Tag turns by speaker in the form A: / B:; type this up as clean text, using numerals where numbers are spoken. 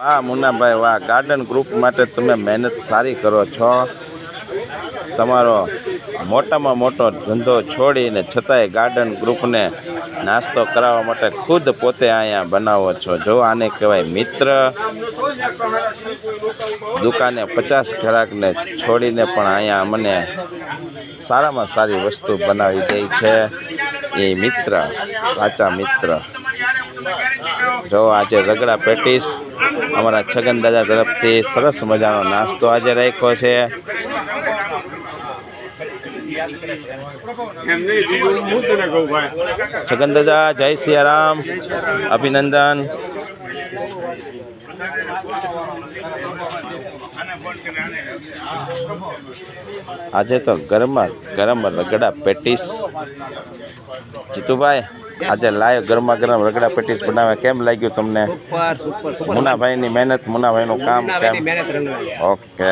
A: વાહ મુન્નાભાઈ વાહ, garden group માટે તમે મહેનત સારી કરો છો. તમારો મોટામાં મોટો ધંધો છોડીને છતાંય ગાર્ડન ગ્રુપને નાસ્તો કરાવવા માટે ખુદ પોતે અહીંયા બનાવો છો. જો આને કહેવાય મિત્ર. દુકાને 50 ગ્રાહકને છોડીને પણ અહીંયા મને સારામાં સારી વસ્તુ બનાવી દે છે. એ મિત્ર, સાચા મિત્ર. જો આજે રગડા પેટીસ અમારા છગન દાદા તરફથી સરસ મજાનો નાસ્તો આજે રાખ્યો છે. છગન દાદા જય સિયારામ, અભિનંદન. આજે તો ગરમા ગરમ રગડા પેટીસ. જીતુભાઈ આજે લાઈવ ગરમા ગરમ રગડા પેટીસ બનાવે, કેમ લાગ્યું તમને? મુન્નાભાઈની મહેનત, મુન્નાભાઈનું કામ કેમ? ઓકે.